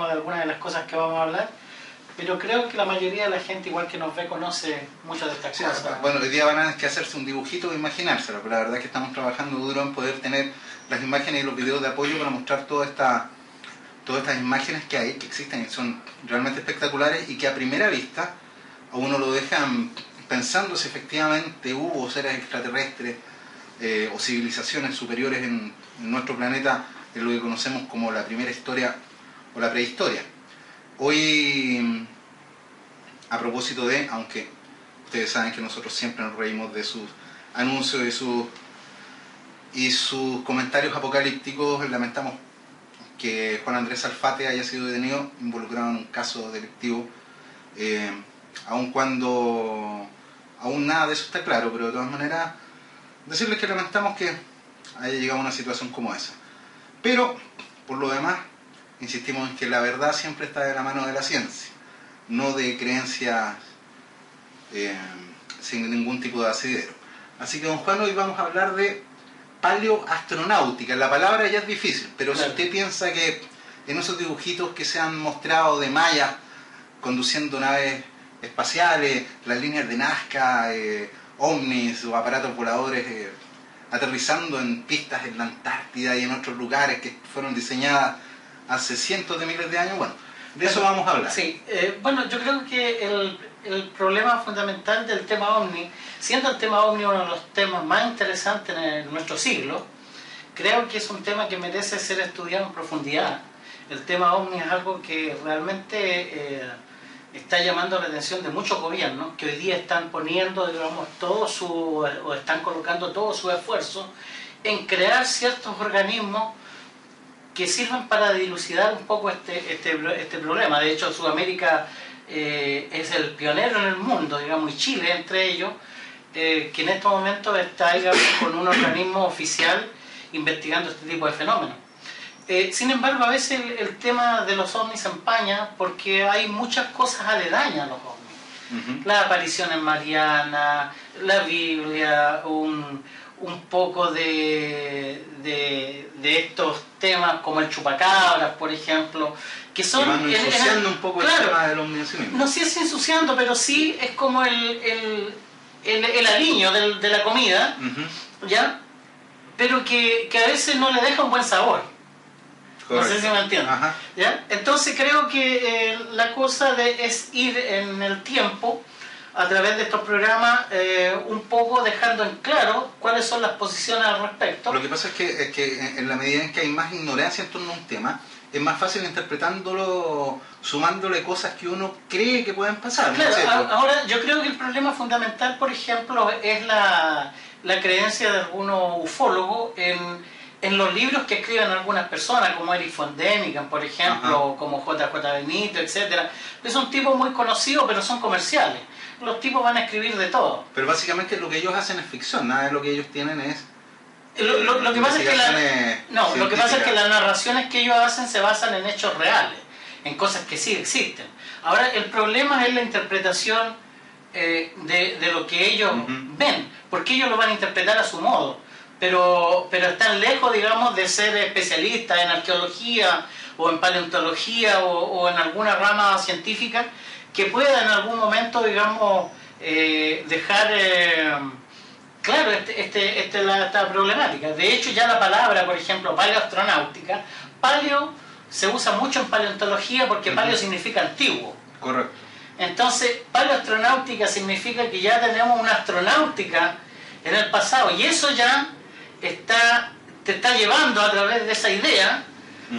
de algunas de las cosas que vamos a hablar, pero creo que la mayoría de la gente, igual que nos ve, conoce muchas de estas cosas. Bueno, hoy día van a tener que hacerse un dibujito e imaginárselo, pero la verdad es que estamos trabajando duro en poder tener las imágenes y los videos de apoyo para mostrar todas estas imágenes que hay, que existen y son realmente espectaculares y que a primera vista a uno lo dejan pensando si efectivamente hubo seres extraterrestres o civilizaciones superiores en nuestro planeta, en lo que conocemos como la primera historia o la prehistoria. Hoy, a propósito de, aunque ustedes saben que nosotros siempre nos reímos de sus anuncios y sus comentarios apocalípticos, lamentamos que Juan Andrés Alfate haya sido detenido involucrado en un caso delictivo, aun cuando aún nada de eso está claro, pero de todas maneras decirles que lamentamos que haya llegado a una situación como esa. Pero, por lo demás, insistimos en que la verdad siempre está de la mano de la ciencia, no de creencias sin ningún tipo de asidero. Así que, don Juan, hoy vamos a hablar de paleoastronáutica. La palabra ya es difícil, pero claro, si usted piensa que en esos dibujitos que se han mostrado de mayas conduciendo naves espaciales, las líneas de Nazca, ovnis o aparatos voladores aterrizando en pistas en la Antártida y en otros lugares que fueron diseñadas hace cientos de miles de años, bueno, de eso vamos a hablar. Sí, bueno, yo creo que el problema fundamental del tema ovni, siendo el tema ovni uno de los temas más interesantes en nuestro siglo, creo que es un tema que merece ser estudiado en profundidad. El tema ovni es algo que realmente está llamando la atención de muchos gobiernos que hoy día están poniendo, digamos, o están colocando todo su esfuerzo en crear ciertos organismos que sirvan para dilucidar un poco este problema. De hecho, Sudamérica es el pionero en el mundo, digamos, y Chile entre ellos, que en estos momentos está, digamos, con un organismo oficial investigando este tipo de fenómenos. Sin embargo, a veces el tema de los ovnis se empaña porque hay muchas cosas aledañas a los ovnis. Las apariciones marianas, la Biblia, un poco de estos temas como el chupacabras, por ejemplo, que son... Y van ensuciando un poco, claro, el tema del ovni en sí mismo. No sé si ensuciando, pero sí es como el aliño de la comida, ¿ya? Pero que a veces no le deja un buen sabor. Correcto. No sé si me entienden. ¿Ya? Entonces creo que la cosa es ir en el tiempo, a través de estos programas, un poco dejando en claro cuáles son las posiciones al respecto. Lo que pasa es que en la medida en que hay más ignorancia en torno a un tema, es más fácil interpretándolo, sumándole cosas que uno cree que pueden pasar. Claro, ¿no? Ahora yo creo que el problema fundamental, por ejemplo, es la creencia de algunos ufólogos en los libros que escriben algunas personas, como Erich von Däniken, por ejemplo, como J.J. Benito, etc. Son tipos muy conocidos, pero son comerciales. Los tipos van a escribir de todo. Pero básicamente lo que ellos hacen es ficción, nada de lo que ellos tienen es... Lo que pasa es que las narraciones que ellos hacen se basan en hechos reales, en cosas que sí existen. Ahora, el problema es la interpretación de lo que ellos ven, porque ellos lo van a interpretar a su modo, pero están lejos, digamos, de ser especialistas en arqueología o en paleontología o en alguna rama científica que pueda en algún momento, digamos, dejar claro esta problemática. De hecho, ya la palabra, por ejemplo, paleoastronáutica, paleo se usa mucho en paleontología porque paleo significa antiguo. Correcto. Entonces, paleoastronáutica significa que ya tenemos una astronáutica en el pasado, y eso ya te está llevando a través de esa idea,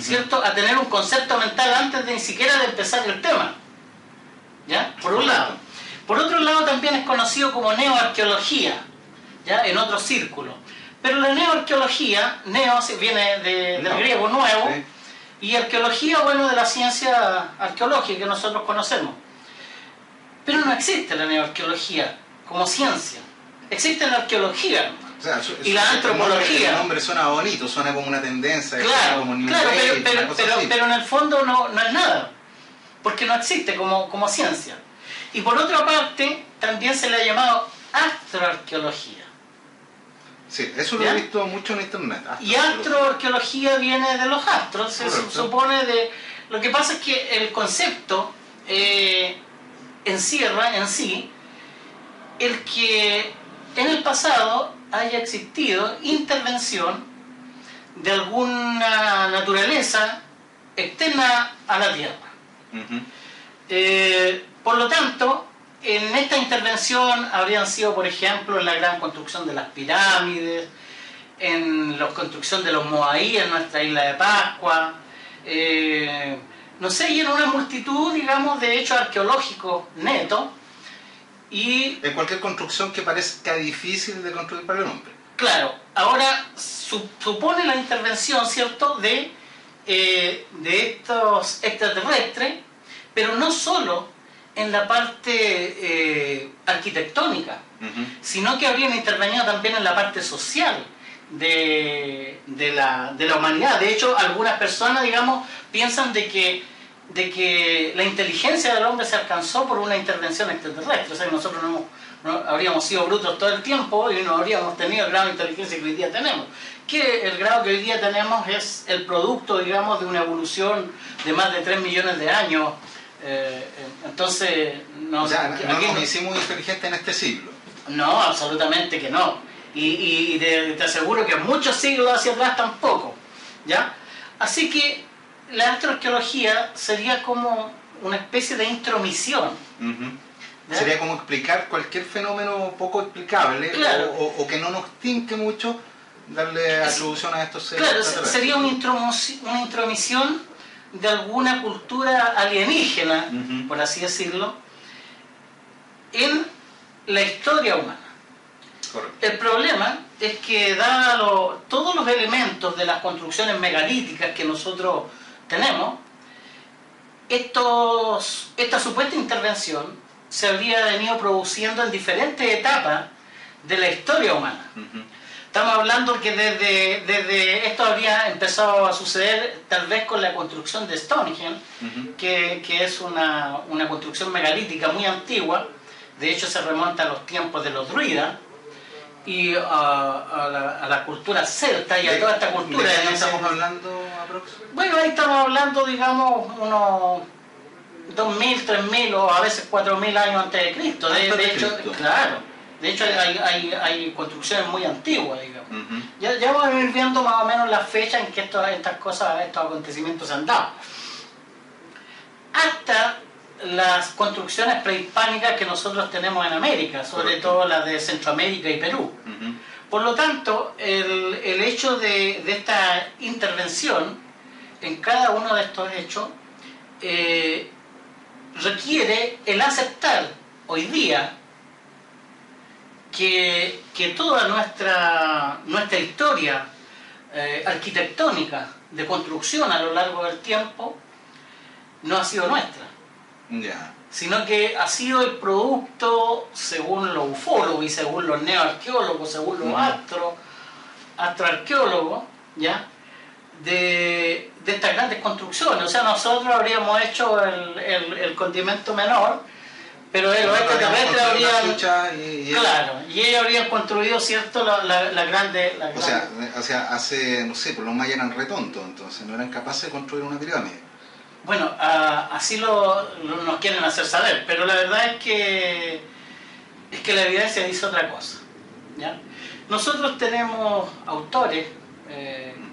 ¿cierto?, a tener un concepto mental antes de ni siquiera de empezar el tema. ¿Ya? Por un lado. Por otro lado, también es conocido como neoarqueología, ¿ya?, en otros círculos. Pero la neoarqueología, neo viene del griego nuevo, sí, y arqueología, bueno, de la ciencia arqueológica que nosotros conocemos. Pero no existe la neoarqueología como ciencia. Existe la arqueología. O sea, y la antropología. El nombre suena bonito, suena como una tendencia, claro, como un claro, pero en el fondo no es nada, porque no existe como ciencia. Y por otra parte, también se le ha llamado astroarqueología. Sí, eso lo he visto mucho en internet. Y astroarqueología viene de los astros, se supone Lo que pasa es que el concepto encierra en sí el que en el pasado haya existido intervención de alguna naturaleza externa a la Tierra. Por lo tanto, en esta intervención habrían sido, por ejemplo, en la gran construcción de las pirámides, en la construcción de los Moai en nuestra isla de Pascua, no sé, y en una multitud, digamos, de hechos arqueológicos netos. Y en cualquier construcción que parezca difícil de construir para el hombre. Claro, ahora supone la intervención, ¿cierto?, de estos extraterrestres, pero no solo en la parte arquitectónica, sino que habrían intervenido también en la parte social de la humanidad. De hecho, algunas personas, digamos, piensan de que la inteligencia del hombre se alcanzó por una intervención extraterrestre. O sea, que nosotros no habríamos sido brutos todo el tiempo y no habríamos tenido el grado de inteligencia que hoy día tenemos. Que el grado que hoy día tenemos es el producto, digamos, de una evolución de más de 3 millones de años. Entonces, o sea, no nos hicimos inteligentes en este siglo. No, absolutamente que no. Y te aseguro que muchos siglos hacia atrás tampoco, ¿ya? Así que la astroarqueología sería como una especie de intromisión. Sería como explicar cualquier fenómeno poco explicable, claro, o que no nos tinque mucho darle atribución a estos seres. Claro, sería una intromisión de alguna cultura alienígena, por así decirlo, en la historia humana. Correcto. El problema es que dado todos los elementos de las construcciones megalíticas que nosotros tenemos, esta supuesta intervención se habría venido produciendo en diferentes etapas de la historia humana. Estamos hablando que desde esto habría empezado a suceder tal vez con la construcción de Stonehenge, que es una construcción megalítica muy antigua. De hecho se remonta a los tiempos de los druidas y a la cultura celta y a toda esta cultura. ¿De qué estamos hablando aproximadamente? Bueno, ahí estamos hablando, digamos, unos 2.000, 3.000 o a veces 4.000 años antes de Cristo. De hecho, claro, de hecho hay construcciones muy antiguas, digamos. Ya vamos a ir viendo más o menos la fecha en que estos acontecimientos se han dado. Hasta las construcciones prehispánicas que nosotros tenemos en América, sobre todo las de Centroamérica y Perú. Por lo tanto, el hecho de esta intervención en cada uno de estos hechos requiere el aceptar hoy día que toda nuestra historia arquitectónica de construcción a lo largo del tiempo no ha sido nuestra, sino que ha sido el producto, según los ufólogos y según los neoarqueólogos, según los astroarqueólogos, ¿ya?, de estas grandes construcciones. O sea, nosotros habríamos hecho el condimento menor, pero los extraterrestres habrían... Claro, y ellos habrían construido, ¿cierto?, la grande... O sea, hace, no sé, pues los mayas eran retontos, entonces no eran capaces de construir una pirámide. Bueno, así nos quieren hacer saber, pero la verdad es que la evidencia dice otra cosa, ¿ya? Nosotros tenemos autores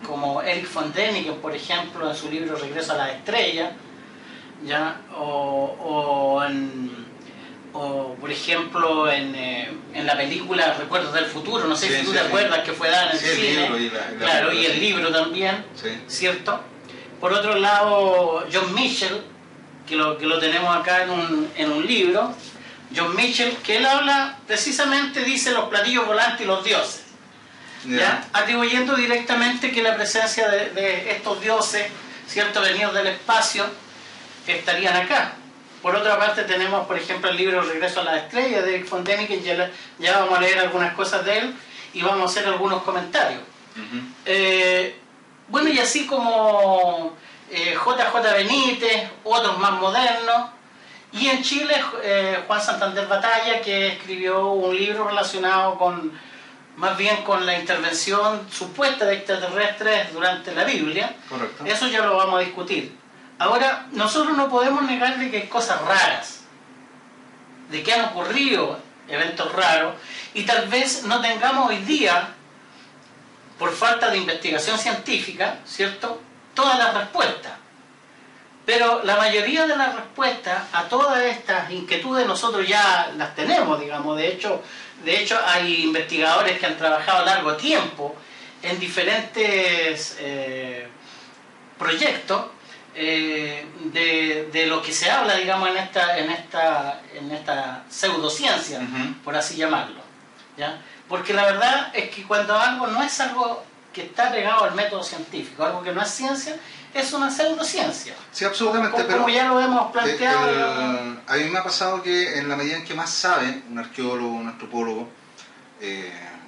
como Erich von Däniken, por ejemplo, en su libro Regreso a las Estrellas, ¿ya? O por ejemplo en la película Recuerdos del Futuro, no sé si tú te acuerdas, que fue dada en el cine, claro, y el libro también, ¿cierto? Por otro lado, John Michell, que lo tenemos acá en un libro, John Michell, que él habla, precisamente dice los platillos volantes y los dioses, ¿ya? Atribuyendo directamente que la presencia de estos dioses, ¿cierto?, venidos del espacio, estarían acá. Por otra parte tenemos, por ejemplo, el libro Regreso a las Estrellas de Erich von Däniken, ya vamos a leer algunas cosas de él y vamos a hacer algunos comentarios. Bueno, y así como J.J. Benítez, otros más modernos, y en Chile Juan Santander Batalla, que escribió un libro relacionado más bien con la intervención supuesta de extraterrestres durante la Biblia. Correcto. Eso ya lo vamos a discutir. Ahora, nosotros no podemos negar de que hay cosas raras, de que han ocurrido eventos raros, y tal vez no tengamos hoy día, por falta de investigación científica, ¿cierto?, todas las respuestas. Pero la mayoría de las respuestas a todas estas inquietudes nosotros ya las tenemos, digamos. De hecho hay investigadores que han trabajado a largo tiempo en diferentes proyectos de lo que se habla, digamos, en esta pseudociencia, por así llamarlo, ¿ya? Porque la verdad es que cuando algo no es algo que está pegado al método científico, algo que no es ciencia, es una pseudociencia. Sí, absolutamente. Como ya lo hemos planteado. A mí me ha pasado que en la medida en que más sabe un arqueólogo, un antropólogo,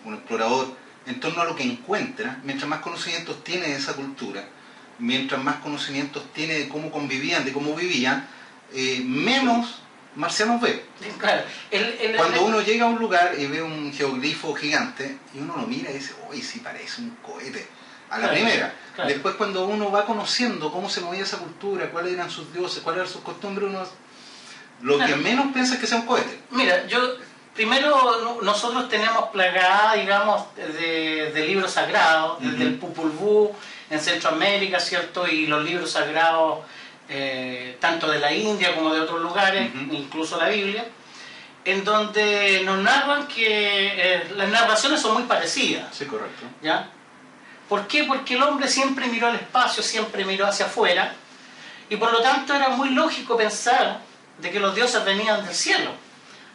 un explorador, en torno a lo que encuentra, mientras más conocimientos tiene de esa cultura, mientras más conocimientos tiene de cómo convivían, de cómo vivían, menos marcianos ve. Claro. Cuando uno llega a un lugar y ve un geoglifo gigante, y uno lo mira y dice, uy, sí parece un cohete, a la primera. Claro. Después cuando uno va conociendo cómo se movía esa cultura, cuáles eran sus dioses, cuáles eran sus costumbres, uno lo que menos piensa es que sea un cohete. Mira, primero nosotros tenemos plagada, digamos, de libros sagrados, desde el Popol Vuh en Centroamérica, ¿cierto? Y los libros sagrados tanto de la India como de otros lugares, incluso la Biblia, en donde nos narran que las narraciones son muy parecidas. Sí, correcto. ¿Ya? ¿Por qué? Porque el hombre siempre miró al espacio, siempre miró hacia afuera, y por lo tanto era muy lógico pensar de que los dioses venían del cielo.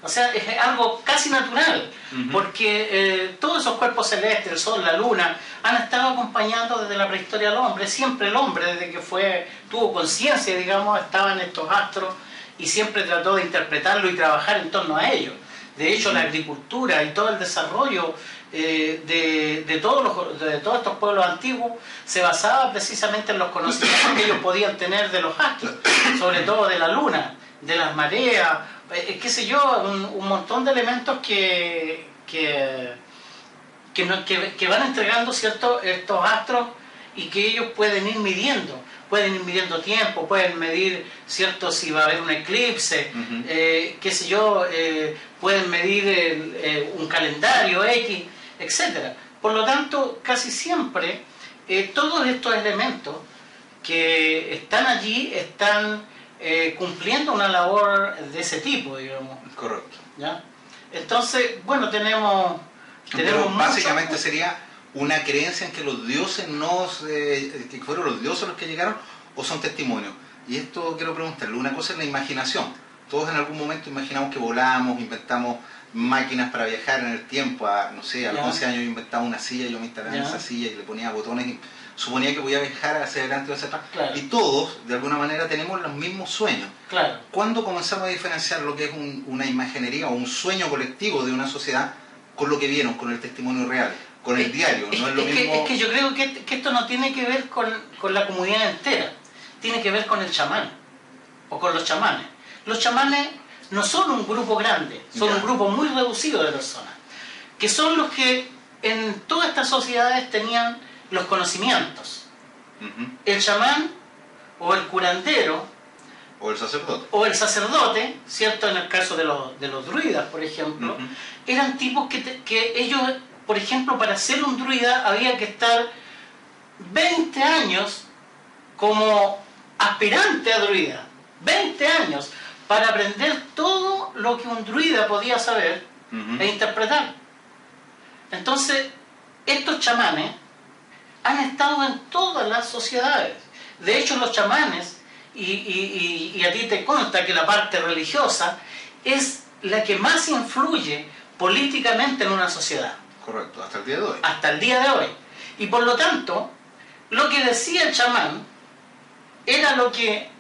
O sea, es algo casi natural, porque todos esos cuerpos celestes, el sol, la luna, han estado acompañando desde la prehistoria al hombre. Siempre el hombre, desde que tuvo conciencia, digamos, estaba en estos astros y siempre trató de interpretarlo y trabajar en torno a ellos. De hecho, la agricultura y todo el desarrollo de todos estos pueblos antiguos se basaba precisamente en los conocimientos que ellos podían tener de los astros, sobre todo de la luna, de las mareas, qué sé yo, un montón de elementos que van entregando, ¿cierto?, estos astros, y que ellos pueden ir midiendo tiempo, pueden medir, ¿cierto?, si va a haber un eclipse, qué sé yo, pueden medir un calendario X, etc. Por lo tanto, casi siempre todos estos elementos que están allí están cumpliendo una labor de ese tipo, digamos. Correcto. ¿Ya? Entonces, bueno, tenemos básicamente sería una creencia en que los dioses que fueron los dioses los que llegaron, o son testimonios. Y esto quiero preguntarle, una cosa es la imaginación. Todos en algún momento imaginamos que volamos, inventamos máquinas para viajar en el tiempo. No sé, a los 11 años yo inventaba una silla, yo me instalaba en esa silla y le ponía botones y suponía que podía viajar hacia adelante o hacia atrás. Claro. Y todos, de alguna manera, tenemos los mismos sueños. Claro. ¿Cuándo comenzamos a diferenciar lo que es una imaginería o un sueño colectivo de una sociedad con lo que vieron, con el testimonio real, con el diario? No es lo mismo. Es que yo creo que esto no tiene que ver con la comunidad entera, tiene que ver con el chamán, o con los chamanes. Los chamanes no son un grupo grande, son un grupo muy reducido de personas, que son los que en todas estas sociedades tenían los conocimientos. El chamán o el curandero o el sacerdote, ¿cierto? En el caso de los druidas, por ejemplo, eran tipos que ellos, por ejemplo, para ser un druida había que estar 20 años como aspirante a druida, 20 años para aprender todo lo que un druida podía saber e interpretar. Entonces, estos chamanes han estado en todas las sociedades. De hecho, los chamanes, y a ti te consta que la parte religiosa es la que más influye políticamente en una sociedad. Correcto, hasta el día de hoy. Hasta el día de hoy. Y por lo tanto, lo que decía el chamán era lo que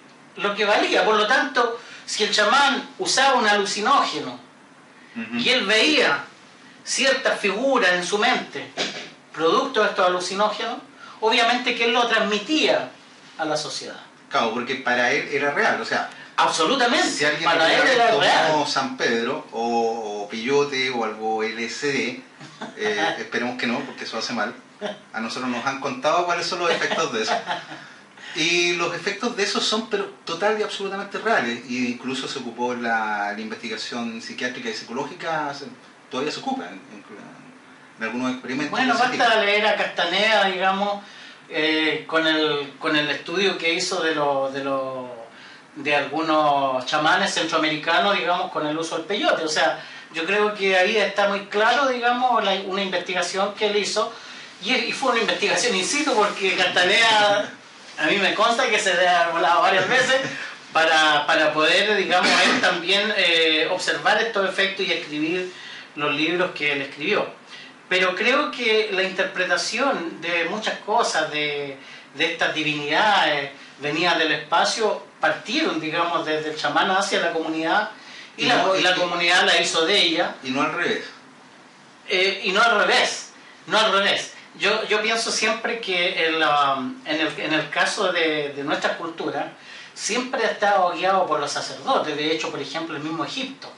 valía. Por lo tanto, si el chamán usaba un alucinógeno y él veía ciertas figuras en su mente, producto de estos alucinógenos, obviamente que él lo transmitía a la sociedad. Claro, porque para él era real, o sea, absolutamente, si alguien para él era real. Como San Pedro o Pillote o algo LSD, esperemos que no, porque eso hace mal. A nosotros nos han contado cuáles son los efectos de eso. Y los efectos de eso son pero total y absolutamente reales. Y incluso se ocupó la investigación psiquiátrica y psicológica, todavía se ocupa en algunos experimentos. Bueno, basta leer a Castaneda, digamos, con el estudio que hizo de algunos chamanes centroamericanos, digamos, con el uso del peyote. O sea, yo creo que ahí está muy claro, digamos, una investigación que él hizo, y fue una investigación in situ, porque Castaneda, a mí me consta que se le ha volado varias veces para poder, digamos, él también observar estos efectos y escribir los libros que él escribió. Pero creo que la interpretación de muchas cosas, de estas divinidades venidas del espacio, partieron, digamos, desde el chamán hacia la comunidad, y la comunidad la hizo de ella. Y no al revés. Y no al revés, no al revés. Yo pienso siempre que en el caso de nuestra cultura, siempre ha estado guiado por los sacerdotes. De hecho, por ejemplo, el mismo Egipto.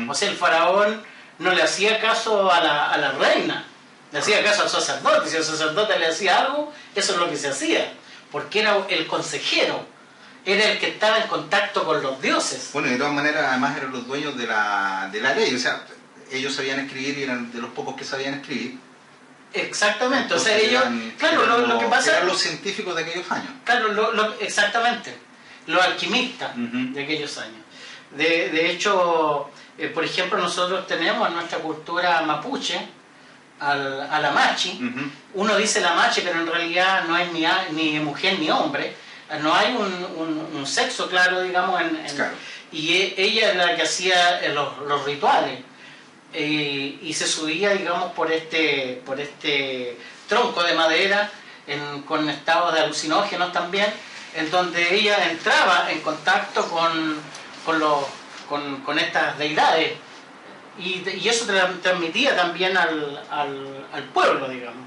O sea, el faraón no le hacía caso a la reina, le hacía caso al sacerdote. Si el sacerdote le hacía algo, eso es lo que se hacía, porque era el consejero, era el que estaba en contacto con los dioses. Bueno, de todas maneras, además eran los dueños de la ley, o sea, ellos sabían escribir y eran de los pocos que sabían escribir. Exactamente. Entonces, o sea, ellos, claro, lo que pasa... Eran los científicos de aquellos años. Claro, exactamente, los alquimistas de aquellos años. De hecho, por ejemplo, nosotros tenemos en nuestra cultura mapuche al amachi. Uno dice el amachi, pero en realidad no es ni mujer ni hombre. No hay un sexo claro, digamos, claro. Y ella es la que hacía los rituales. Y se subía, digamos, por este tronco de madera con estados de alucinógenos también, en donde ella entraba en contacto con estas deidades, y eso transmitía también al pueblo, digamos.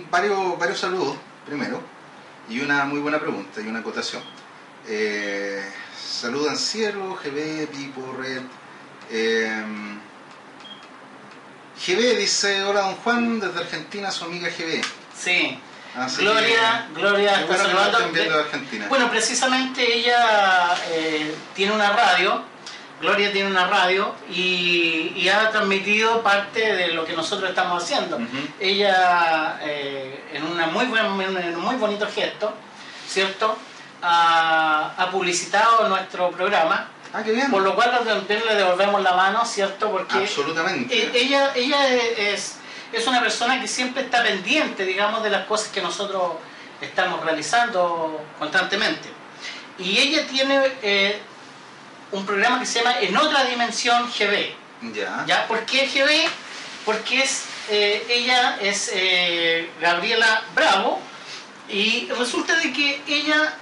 Varios saludos primero, y una muy buena pregunta y una acotación. Saludan Cielo, GB, Pipo, Red. GB dice: hola don Juan, desde Argentina, su amiga GB. Sí. Gloria está saludando. De Argentina. Bueno, precisamente ella tiene una radio. Gloria tiene una radio y ha transmitido parte de lo que nosotros estamos haciendo. Ella, en un muy bonito gesto, ¿cierto?, ha publicitado nuestro programa. Qué bien. Por lo cual le devolvemos la mano, ¿cierto? Porque absolutamente. Ella es una persona que siempre está pendiente, digamos, de las cosas que nosotros estamos realizando constantemente. Y ella tiene un programa que se llama En Otra Dimensión GB. ¿Ya? ¿Por qué GB? Porque ella es Gabriela Bravo, y resulta de que ella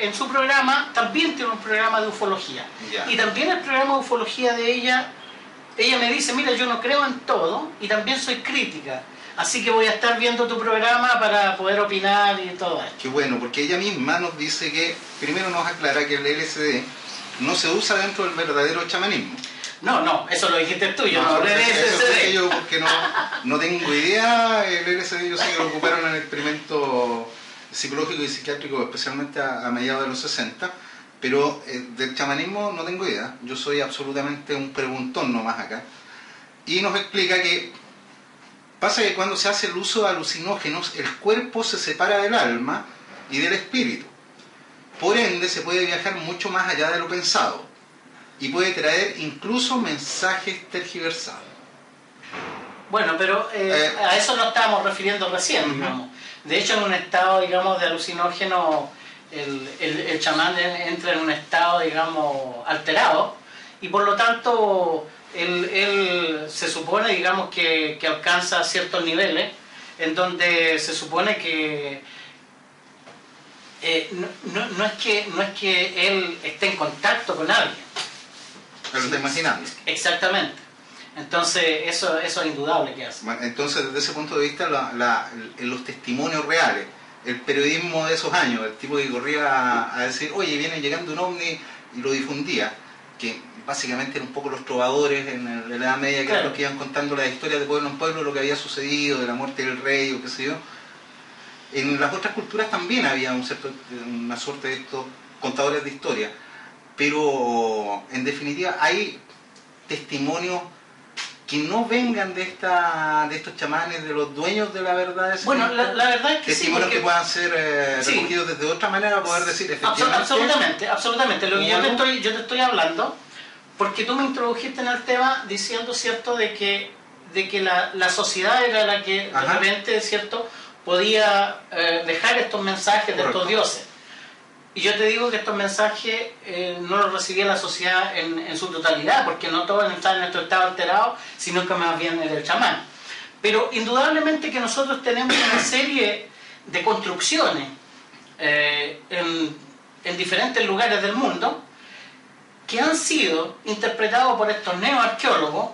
en su programa también tiene un programa de ufología. Y también el programa de ufología de ella me dice: mira, yo no creo en todo y también soy crítica, así que voy a estar viendo tu programa para poder opinar y todo esto. Qué bueno, porque ella misma nos dice que, primero nos aclara que el LSD no se usa dentro del verdadero chamanismo. No, eso lo dijiste tú, yo no hablé de LSD. Yo, porque no tengo idea. El LSD yo sé que lo ocuparon en el experimento psicológico y psiquiátrico, especialmente a mediados de los 60, pero del chamanismo no tengo idea. Yo soy absolutamente un preguntón nomás acá. Y nos explica que pasa que cuando se hace el uso de alucinógenos, el cuerpo se separa del alma y del espíritu. Por ende, se puede viajar mucho más allá de lo pensado y puede traer incluso mensajes tergiversados. Bueno, pero a eso nos estábamos refiriendo recién, digamos. De hecho, en un estado, digamos, de alucinógeno, el chamán entra en un estado, digamos, alterado, y por lo tanto él se supone, digamos, que alcanza ciertos niveles en donde se supone que no es que él esté en contacto con alguien. Pero está imaginando. Exactamente. Entonces, eso es indudable que hace. Bueno, entonces, desde ese punto de vista, los testimonios reales, el periodismo de esos años, el tipo que corría a decir: oye, viene llegando un ovni, y lo difundía, que básicamente eran un poco los trovadores en la Edad Media, que Claro. eran los que iban contando las historias de pueblo en pueblo, lo que había sucedido, de la muerte del rey o qué sé yo. En las otras culturas también había una suerte de estos contadores de historia, pero en definitiva hay testimonios que no vengan de estos chamanes, de los dueños de la verdad de ese Bueno, tiempo. la verdad es que sí, Testimonios porque... que puedan ser Sí. recogidos desde otra manera, poder decir efectivamente. Absolutamente. Lo que yo te estoy hablando, porque tú me introdujiste en el tema diciendo, ¿cierto?, de que la sociedad era la que de Ajá. repente, ¿cierto?, podía dejar estos mensajes de Correcto. estos dioses. Y yo te digo que estos mensajes no los recibía la sociedad en su totalidad, porque no todos estaban en nuestro estado alterado, sino que más bien era el chamán. Pero indudablemente que nosotros tenemos una serie de construcciones en diferentes lugares del mundo que han sido interpretados por estos neoarqueólogos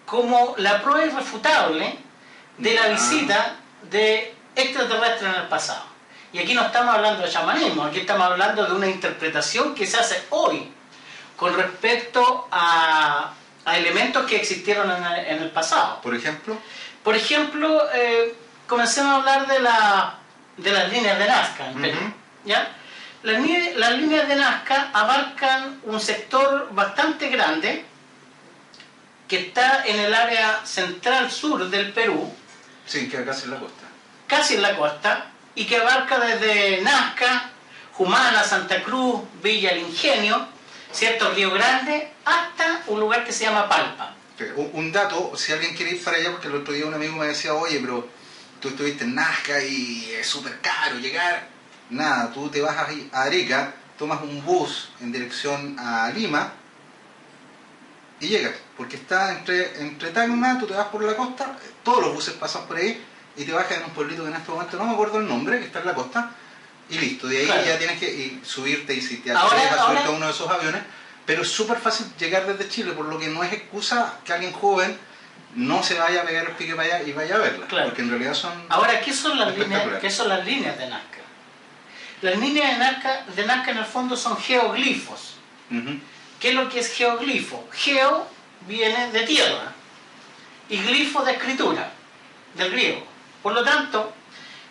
como la prueba irrefutable de la visita de extraterrestres en el pasado. Y aquí no estamos hablando de chamanismo, aquí estamos hablando de una interpretación que se hace hoy con respecto a elementos que existieron en el pasado. Por ejemplo, Comencemos a hablar de las líneas de Nazca en Perú. ¿Ya? Las líneas de Nazca abarcan un sector bastante grande que está en el área central-sur del Perú, sí, que acá en la costa. casi en la costa, y que abarca desde Nazca, Humala, Santa Cruz, Villa El Ingenio, ¿cierto?, Río Grande, hasta un lugar que se llama Palpa. Un dato, si alguien quiere ir para allá, porque el otro día un amigo me decía, oye, pero tú estuviste en Nazca y es súper caro llegar. Nada, tú te vas a Arica, tomas un bus en dirección a Lima y llegas, porque está entre Tacna, tú te vas por la costa, todos los buses pasan por ahí y te bajas en un pueblito que en este momento no me acuerdo el nombre, que está en la costa, y listo, de ahí claro, ya tienes que subirte, y si te Ahora- atreves a subirte a uno de esos aviones, pero es súper fácil llegar desde Chile, por lo que no es excusa que alguien joven no se vaya a pegar el pique para allá y vaya a verla, Claro. porque en realidad son... Ahora, ¿qué son las líneas espectaculares. de Nazca? Las líneas de Nazca en el fondo son geoglifos. Ujú. ¿Qué es lo que es geoglifo? Geo viene de tierra y glifo de escritura, del griego. Por lo tanto,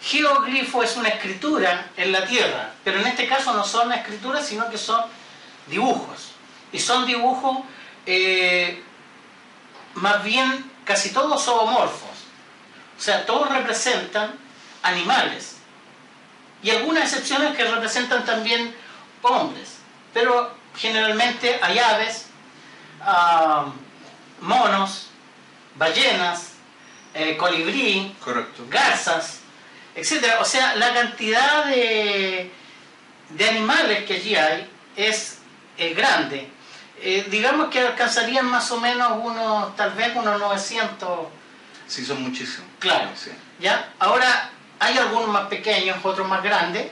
geoglifo es una escritura en la tierra, pero en este caso no son escrituras, sino que son dibujos. Y son dibujos más bien casi todos zoomorfos. O sea, todos representan animales. Y algunas excepciones que representan también hombres. Pero generalmente hay aves, monos, ballenas, colibrí, Correcto. garzas, etcétera. O sea, la cantidad de animales que allí hay es grande. Digamos que alcanzarían más o menos tal vez unos 900. Sí, son muchísimos. Claro. Sí. ¿Ya? Ahora, hay algunos más pequeños, otros más grandes,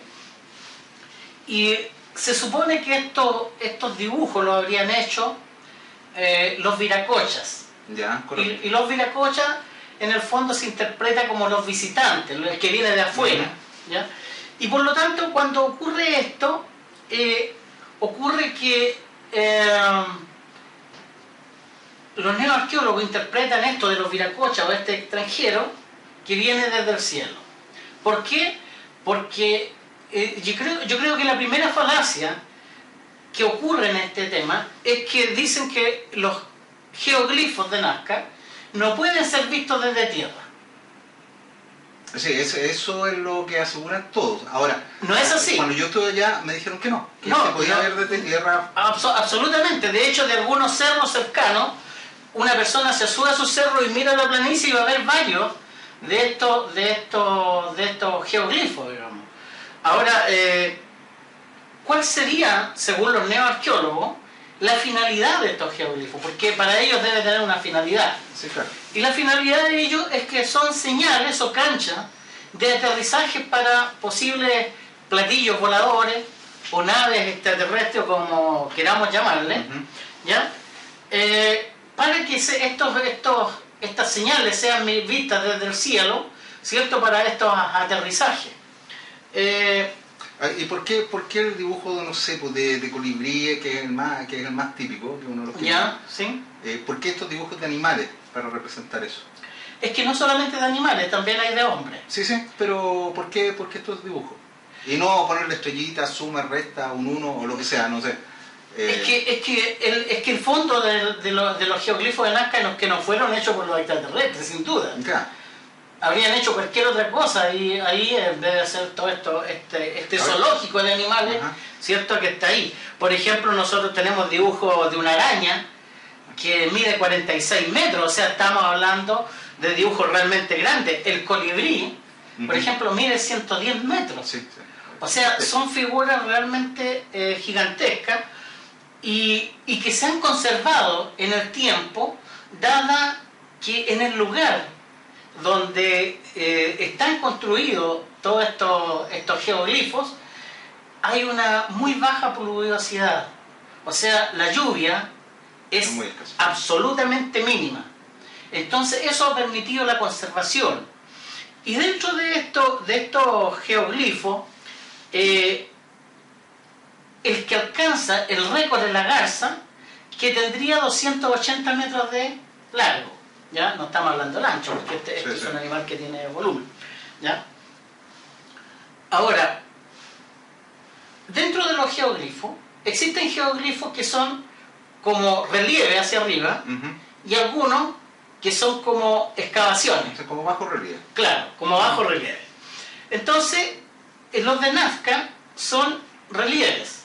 y se supone que estos dibujos los habrían hecho los viracochas. Ya, correcto. Y los viracochas, en el fondo, se interpreta como los visitantes, el que viene de afuera. ¿Ya? Y por lo tanto, cuando ocurre esto, ocurre que los neoarqueólogos interpretan esto de los viracochas o este extranjero que viene desde el cielo. ¿Por qué? Porque yo creo que la primera falacia que ocurre en este tema es que dicen que los geoglifos de Nazca no pueden ser vistos desde tierra. Sí, eso es lo que aseguran todos. Ahora, No es así. Cuando yo estuve allá me dijeron que no, que No, se podía no. ver desde tierra. Absolutamente. De hecho, de algunos cerros cercanos, una persona se sube a su cerro y mira la planicie y va a ver varios de estos geoglifos, digamos. Ahora, ¿cuál sería, según los neoarqueólogos, la finalidad de estos geoglifos? Porque para ellos debe tener una finalidad. Sí, claro. Y la finalidad de ellos es que son señales o canchas de aterrizaje para posibles platillos voladores o naves extraterrestres, o como queramos llamarle, ¿ya? Para que estas señales sean vistas desde el cielo, ¿cierto?, para estos aterrizajes. ¿Y por qué el dibujo, no sé, pues de colibrí, que es el más típico, que uno de los que ¿Ya? ¿Sí? ¿por qué estos dibujos de animales para representar eso? Es que no solamente de animales, también hay de hombres. Sí, pero ¿por qué estos dibujos? Y no ponerle estrellitas, suma, resta, un 1 o lo que sea, no sé. Es que el fondo de los geoglifos de Nazca que no fueron hechos por los extraterrestres, sin duda. Claro. Habrían hecho cualquier otra cosa y ahí en vez de hacer todo esto, este zoológico de animales, Ajá. ¿cierto? Que está ahí. Por ejemplo, nosotros tenemos dibujos de una araña que mide 46 metros, o sea, estamos hablando de dibujos realmente grandes. El colibrí, por ejemplo, mide 110 metros. Sí. O sea, son figuras realmente gigantescas y que se han conservado en el tiempo, dada que en el lugar donde están construidos todos estos geoglifos, hay una muy baja pluviosidad. O sea, la lluvia es absolutamente mínima. Entonces, eso ha permitido la conservación. Y dentro de estos geoglifos, el que alcanza el récord de la garza, que tendría 280 metros de largo. ¿Ya? No estamos hablando del ancho, porque este es un animal que tiene volumen. ¿Ya? Ahora, dentro de los geoglifos, existen geoglifos que son como relieve hacia arriba, y algunos que son como excavaciones. O sea, como bajo relieve. Claro, como bajo relieve. Entonces, los de Nazca son relieves.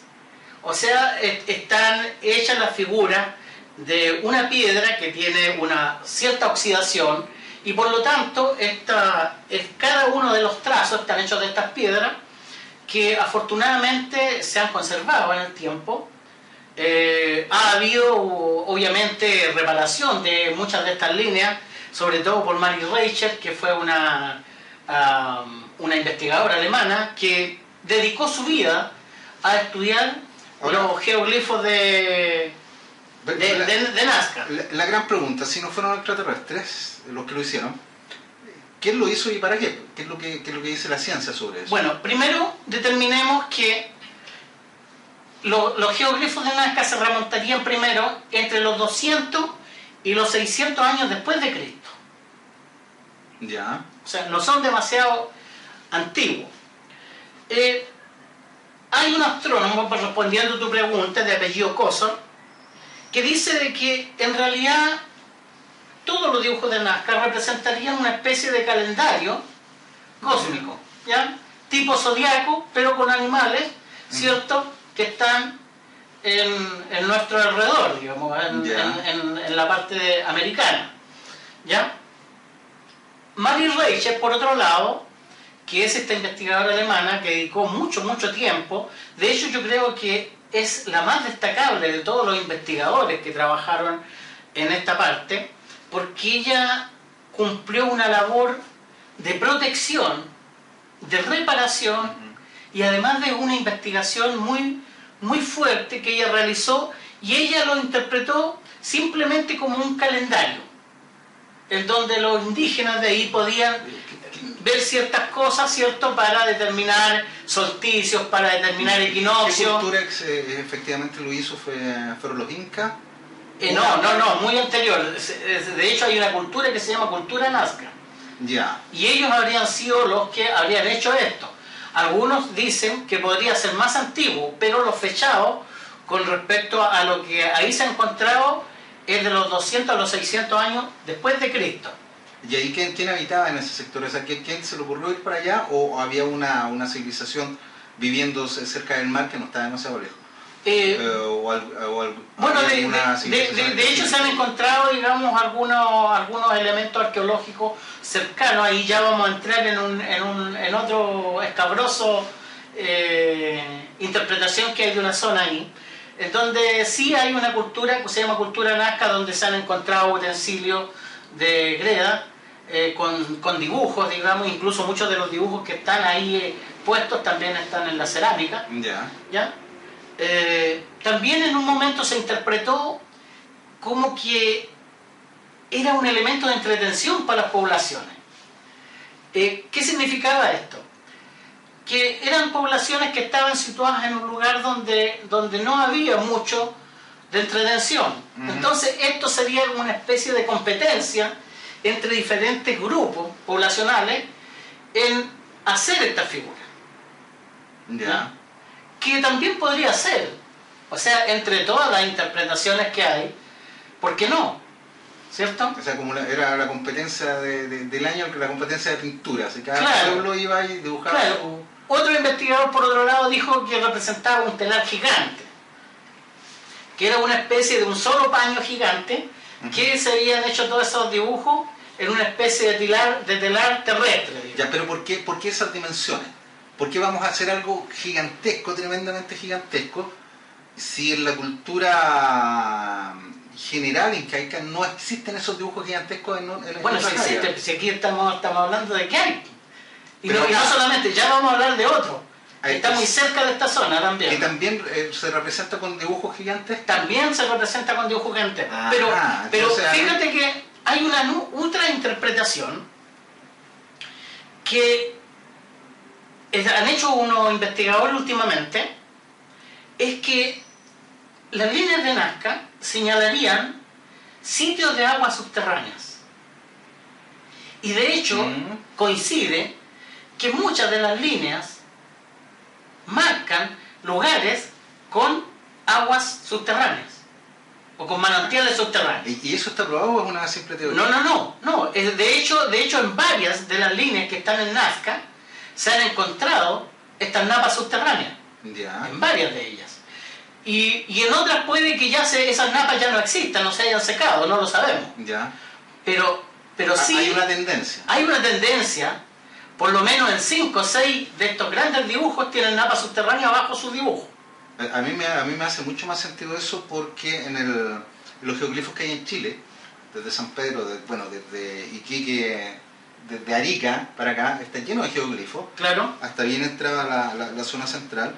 O sea, están hechas las figuras de una piedra que tiene una cierta oxidación y por lo tanto cada uno de los trazos están hechos de estas piedras que afortunadamente se han conservado en el tiempo. Ha habido obviamente reparación de muchas de estas líneas, sobre todo por Marie Reicher, que fue una investigadora alemana que dedicó su vida a estudiar los geoglifos de Nazca. La gran pregunta, si no fueron extraterrestres los que lo hicieron, ¿quién lo hizo y para qué? ¿Qué es lo que dice la ciencia sobre eso? Bueno, primero determinemos que los geoglifos de Nazca se remontarían primero entre los 200 y los 600 años después de Cristo. Ya. O sea, no son demasiado antiguos. Hay un astrónomo, respondiendo a tu pregunta, de apellido Kosor, que dice de que en realidad todos los dibujos de Nazca representarían una especie de calendario cósmico, ¿ya? Tipo zodiaco, pero con animales, ¿cierto?, que están en nuestro alrededor, digamos, en la parte americana, ¿ya? Marie Reicher, por otro lado, que es esta investigadora alemana que dedicó mucho tiempo, de hecho yo creo que es la más destacable de todos los investigadores que trabajaron en esta parte, porque ella cumplió una labor de protección, de reparación y además de una investigación muy fuerte que ella realizó, y ella lo interpretó simplemente como un calendario, en donde los indígenas de ahí podían ver ciertas cosas, ¿cierto?, para determinar solsticios, para determinar equinoccios. ¿Qué cultura efectivamente lo hizo? ¿Fueron los incas? No, muy anterior. De hecho hay una cultura que se llama cultura Nazca. Ya. Y ellos habrían sido los que habrían hecho esto. Algunos dicen que podría ser más antiguo, pero los fechados con respecto a lo que ahí se ha encontrado es de los 200 a los 600 años después de Cristo. ¿Y ahí quién habitaba en ese sector? O sea, ¿quién se le ocurrió ir para allá? ¿O había una civilización viviendo cerca del mar que no estaba demasiado lejos? Bueno, de hecho se han encontrado, digamos, algunos elementos arqueológicos cercanos. Ahí ya vamos a entrar en otro escabroso interpretación que hay de una zona ahí, en donde sí hay una cultura que se llama cultura Nazca, donde se han encontrado utensilios de greda con dibujos, digamos, incluso muchos de los dibujos que están ahí puestos también están en la cerámica. ¿Ya? También en un momento se interpretó como que era un elemento de entretención para las poblaciones. ¿Qué significaba esto? que eran poblaciones que estaban situadas en un lugar donde no había mucho de entretención. Entonces esto sería una especie de competencia entre diferentes grupos poblacionales en hacer esta figura. Ya. Que también podría ser, o sea, entre todas las interpretaciones que hay, ¿por qué no? ¿Cierto? O sea, como era la competencia del año, la competencia de pintura, así que cada Claro. pueblo iba y dibujaba Claro. Otro investigador, por otro lado, dijo que representaba un telar gigante, que era una especie de un solo paño gigante, que se habían hecho todos esos dibujos en una especie de telar terrestre. Digamos. Ya, pero ¿por qué esas dimensiones? ¿Por qué vamos a hacer algo gigantesco, tremendamente gigantesco, si en la cultura general incaica no existen esos dibujos gigantescos en Bueno, otras si áreas? existe, si aquí estamos hablando de que hay. Y Pero no solamente, ya vamos a hablar de otro, que Ahí está está. muy cerca de esta zona también. Que también se representa con dibujos gigantes. También se representa con dibujos gigantes. Pero entonces, fíjate que hay una otra interpretación que han hecho unos investigadores últimamente, es que las líneas de Nazca señalarían sitios de aguas subterráneas. Y de hecho coincide que muchas de las líneas marcan lugares con aguas subterráneas o con manantiales subterráneos. ¿Y eso está probado o es una simple teoría? No. De hecho, en varias de las líneas que están en Nazca se han encontrado estas napas subterráneas. Ya. En varias de ellas. Y en otras puede que ya esas napas ya no existan, no se hayan secado, no lo sabemos. Ya. Pero sí hay una tendencia. Hay una tendencia, por lo menos en 5 o 6 de estos grandes dibujos tienen napas subterráneas bajo su dibujo. A mí me hace mucho más sentido eso porque en los geoglifos que hay en Chile, desde San Pedro, desde Iquique, desde Arica para acá, está lleno de geoglifos. Claro. Hasta bien entrada la zona central.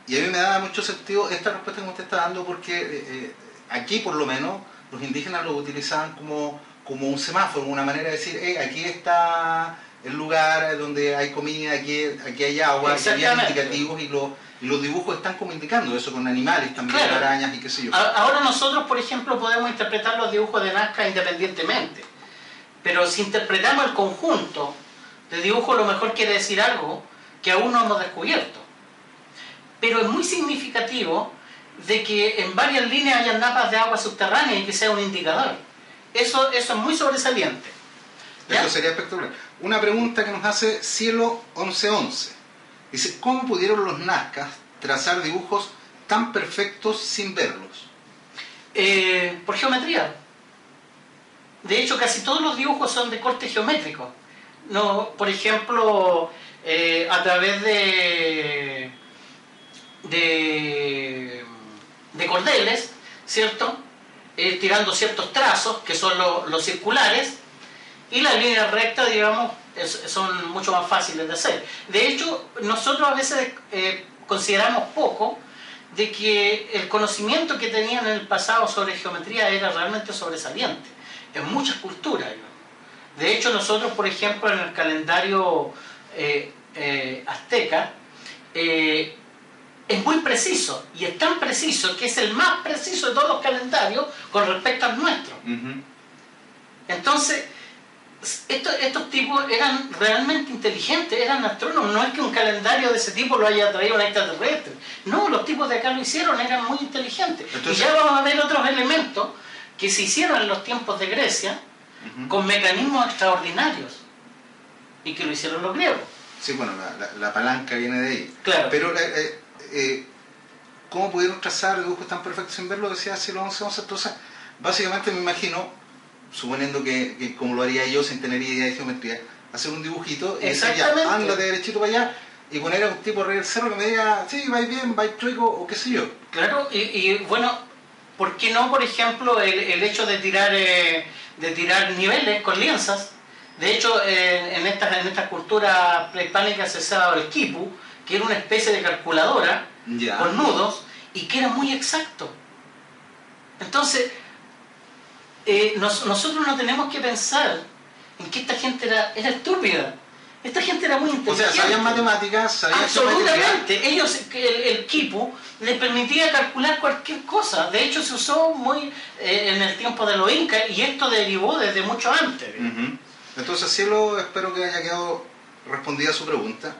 Y a mí me da mucho sentido esta respuesta que usted está dando porque aquí por lo menos los indígenas lo utilizaban como un semáforo, una manera de decir, aquí está el lugar donde hay comida, aquí hay agua, y había indicativos y los dibujos están como indicando eso con animales también, claro. Arañas y qué sé yo. Ahora nosotros, por ejemplo, podemos interpretar los dibujos de Nazca independientemente, pero si interpretamos el conjunto de dibujos, lo mejor quiere decir algo que aún no hemos descubierto. Pero es muy significativo de que en varias líneas hayan napas de agua subterránea y que sea un indicador. Eso es muy sobresaliente. ¿Ya? Eso sería espectacular. Una pregunta que nos hace Cielo 1111. Dice, ¿cómo pudieron los nazcas trazar dibujos tan perfectos sin verlos? Por geometría. De hecho, casi todos los dibujos son de corte geométrico. No, por ejemplo, a través de cordeles, ¿cierto? Tirando ciertos trazos, que son los circulares, y las líneas rectas, digamos, son mucho más fáciles de hacer. De hecho, nosotros a veces consideramos poco de que el conocimiento que tenían en el pasado sobre geometría era realmente sobresaliente, en muchas culturas. De hecho, nosotros, por ejemplo, en el calendario azteca, es muy preciso, y es tan preciso que es el más preciso de todos los calendarios con respecto al nuestro. Entonces, estos tipos eran realmente inteligentes, eran astrónomos. No es que un calendario de ese tipo lo haya traído un extraterrestre. No, los tipos de acá lo hicieron, eran muy inteligentes. Entonces, y ya vamos a ver otros elementos que se hicieron en los tiempos de Grecia con mecanismos extraordinarios y que lo hicieron los griegos. Sí, bueno, la palanca viene de ahí. Claro. Pero ¿cómo pudieron trazar dibujos tan perfectos sin verlo? Decía Cielo 1111. Entonces, básicamente me imagino, suponiendo que como lo haría yo sin tener idea de geometría, hacer un dibujito y decir, ya, ándate derechito para allá y poner a un tipo arriba del cerro que me diga, sí, vais bien, vais chueco o qué sé yo. Claro, y bueno, ¿por qué no, por ejemplo, el hecho de tirar niveles con lienzas? De hecho, en estas culturas prehispánicas se usaba el quipu, que era una especie de calculadora con nudos y que era muy exacto. Entonces, nosotros no tenemos que pensar en que esta gente era estúpida. Esta gente era muy O inteligente. sea, sabían matemáticas, sabían geometría. Absolutamente. Ellos, el Quipu les permitía calcular cualquier cosa. De hecho, se usó muy en el tiempo de los incas y esto derivó desde mucho antes. Entonces, Cielo, espero que haya quedado respondida su pregunta.